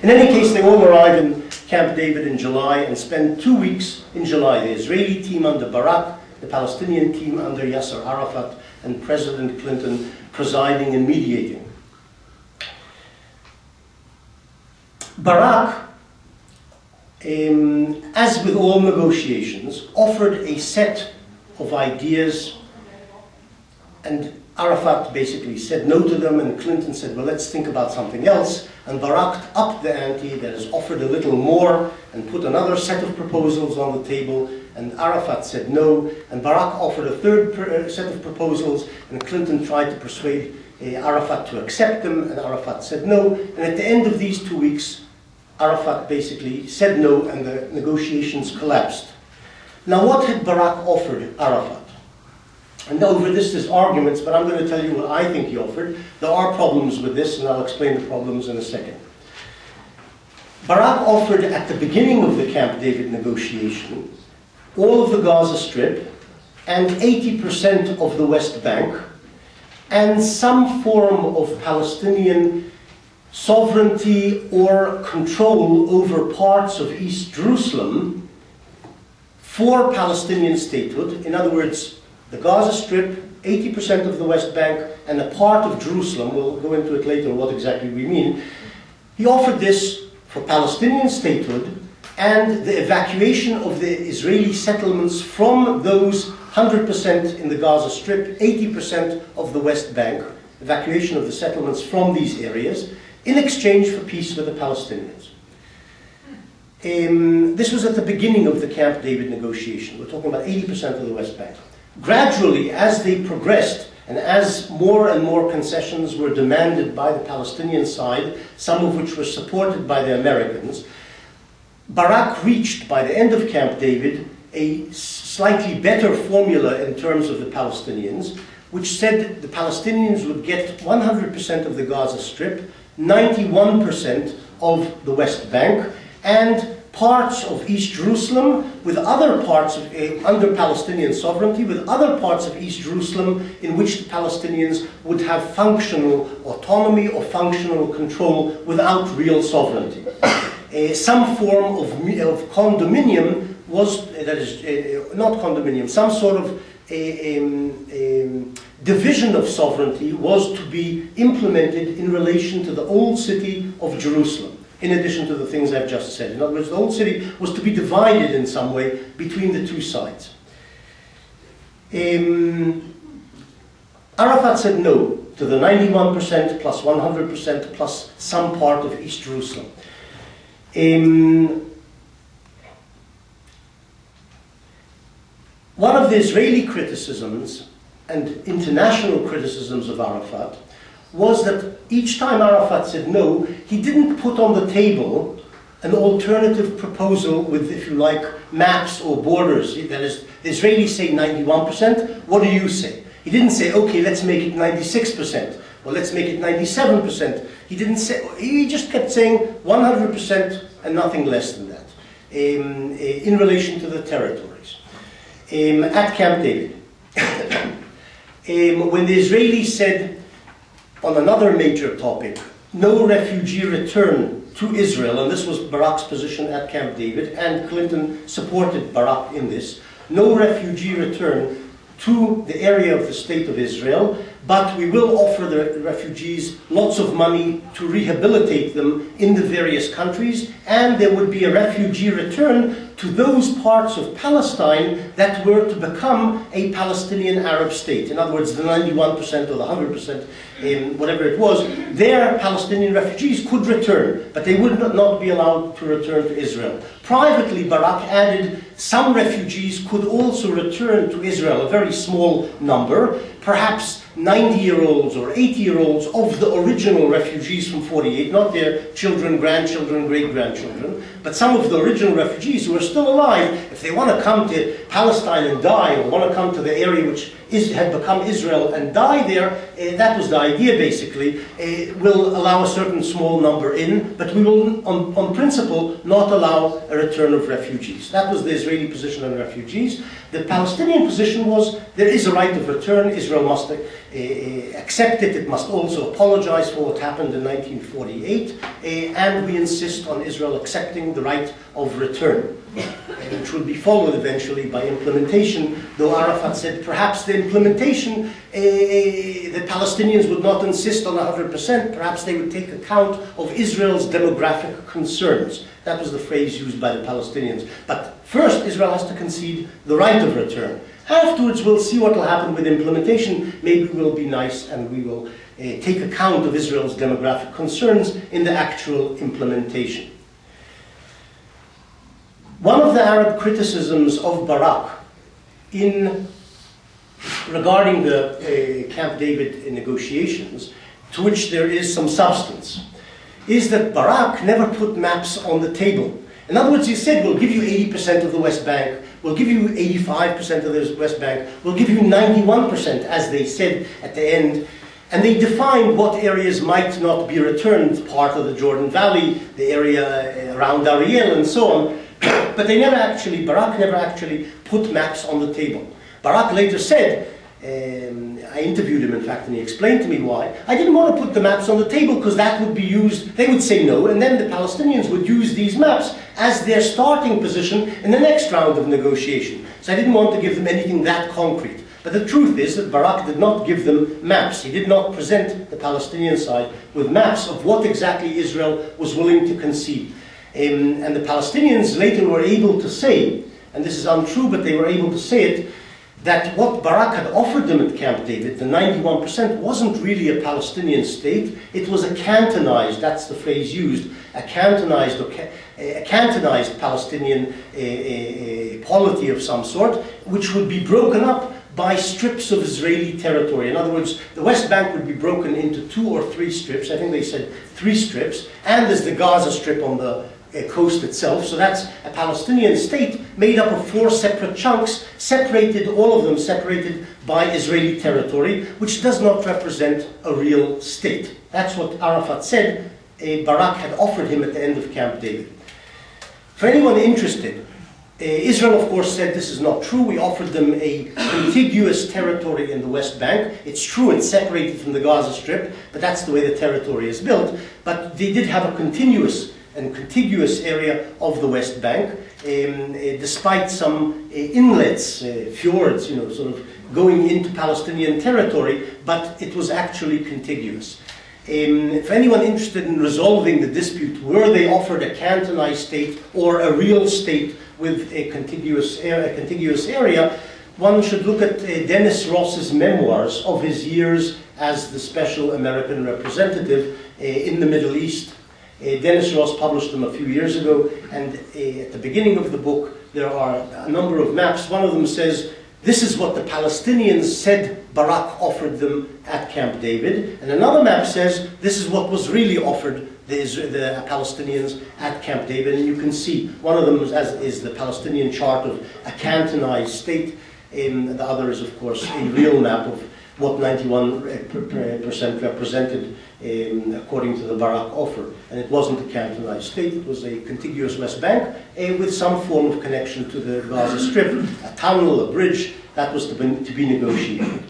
In any case, they all arrive in Camp David in July and spend 2 weeks in July. The Israeli team under Barak, the Palestinian team under Yasser Arafat, and President Clinton presiding and mediating. Barak, as with all negotiations, offered a set of ideas, and Arafat basically said no to them, and Clinton said, well, let's think about something else. And Barak upped the ante, that is, offered a little more and put another set of proposals on the table, and Arafat said no. And Barak offered a third set of proposals, and Clinton tried to persuade Arafat to accept them, and Arafat said no. And at the end of these 2 weeks, Arafat basically said no, and the negotiations collapsed. Now, what had Barak offered Arafat? And over this there's arguments, but I'm going to tell you what I think he offered. There are problems with this, and I'll explain the problems in a second. Barak offered at the beginning of the Camp David negotiation all of the Gaza Strip and 80% of the West Bank and some form of Palestinian sovereignty or control over parts of East Jerusalem for Palestinian statehood. In other words, the Gaza Strip, 80% of the West Bank, and a part of Jerusalem. We'll go into it later what exactly we mean. He offered this for Palestinian statehood and the evacuation of the Israeli settlements from those 100% in the Gaza Strip, 80% of the West Bank, evacuation of the settlements from these areas, in exchange for peace with the Palestinians. This was at the beginning of the Camp David negotiation. We're talking about 80% of the West Bank. Gradually, as they progressed, and as more and more concessions were demanded by the Palestinian side, some of which were supported by the Americans, Barak reached, by the end of Camp David, a slightly better formula in terms of the Palestinians, which said the Palestinians would get 100% of the Gaza Strip, 91% of the West Bank, and parts of East Jerusalem with other parts of, under Palestinian sovereignty, with other parts of East Jerusalem in which the Palestinians would have functional autonomy or functional control without real sovereignty. Some form of condominium was, that is, not condominium, some sort of division of sovereignty was to be implemented in relation to the old city of Jerusalem, in addition to the things I've just said. In other words, the old city was to be divided in some way between the two sides. Arafat said no to the 91% plus 100% plus some part of East Jerusalem. One of the Israeli criticisms and international criticisms of Arafat was that each time Arafat said no, he didn't put on the table an alternative proposal with, if you like, maps or borders. That is, the Israelis say 91%, what do you say? He didn't say, okay, let's make it 96%, or let's make it 97%. He didn't say, he just kept saying 100% and nothing less than that, in relation to the territories. At Camp David, when the Israelis said, on another major topic, no refugee return to Israel, and this was Barak's position at Camp David, and Clinton supported Barak in this, no refugee return to the area of the State of Israel, but we will offer the refugees lots of money to rehabilitate them in the various countries, and there would be a refugee return to those parts of Palestine that were to become a Palestinian Arab state. In other words, the 91% or the 100%, whatever it was, their Palestinian refugees could return, but they would not be allowed to return to Israel. Privately, Barak added some refugees could also return to Israel, a very small number, perhaps 90-year-olds or 80-year-olds of the original refugees from 48, not their children, grandchildren, great-grandchildren, but some of the original refugees who are still alive. If they want to come to Palestine and die, or want to come to the area which had become Israel and die there, that was the idea basically. We'll allow a certain small number in, but we will, on principle, not allow a return of refugees. That was the Israeli position on refugees. The Palestinian position was there is a right of return. Israel must accept it. It must also apologize for what happened in 1948, and we insist on Israel accepting the right of return, which will be followed eventually by implementation, though Arafat said perhaps the implementation, the Palestinians would not insist on 100%, perhaps they would take account of Israel's demographic concerns. That was the phrase used by the Palestinians. But first, Israel has to concede the right of return. Afterwards, we'll see what will happen with implementation. Maybe we'll be nice and we will take account of Israel's demographic concerns in the actual implementation. One of the Arab criticisms of Barak regarding the Camp David negotiations, to which there is some substance, is that Barak never put maps on the table. In other words, he said, we'll give you 80% of the West Bank, we'll give you 85% of the West Bank, we'll give you 91%, as they said at the end. And they defined what areas might not be returned, part of the Jordan Valley, the area around Ariel, and so on. But Barak never actually put maps on the table. Barak later said, I interviewed him in fact, and he explained to me why. I didn't want to put the maps on the table because that would be used, they would say no, and then the Palestinians would use these maps as their starting position in the next round of negotiation. So I didn't want to give them anything that concrete. But the truth is that Barak did not give them maps. He did not present the Palestinian side with maps of what exactly Israel was willing to concede. And the Palestinians later were able to say, and this is untrue, but they were able to say it, that what Barak had offered them at Camp David, the 91%, wasn't really a Palestinian state. It was a cantonized, that's the phrase used, a cantonized Palestinian polity of some sort, which would be broken up by strips of Israeli territory. In other words, the West Bank would be broken into 2 or 3 strips. I think they said 3 strips. And there's the Gaza Strip on the coast itself. So that's a Palestinian state made up of 4 separate chunks, separated, all of them separated by Israeli territory, which does not represent a real state. That's what Arafat said Barak had offered him at the end of Camp David. For anyone interested, Israel, of course, said this is not true. We offered them a contiguous territory in the West Bank. It's true it's separated from the Gaza Strip, but that's the way the territory is built. But they did have a continuous and contiguous area of the West Bank, despite some inlets, fjords, sort of going into Palestinian territory, but it was actually contiguous. For anyone interested in resolving the dispute, were they offered a cantonized state or a real state with a contiguous area, one should look at Dennis Ross's memoirs of his years as the special American representative in the Middle East. Dennis Ross published them a few years ago, and at the beginning of the book there are a number of maps. One of them says, this is what the Palestinians said Barak offered them at Camp David, and another map says, this is what was really offered the Palestinians at Camp David. And you can see one of them is the Palestinian chart of a cantonized state, and the other is, of course, a real map of what 91% represented according to the Barak offer. And it wasn't a cantonized state, it was a contiguous West Bank with some form of connection to the Gaza Strip, a tunnel, a bridge, that was to be negotiated.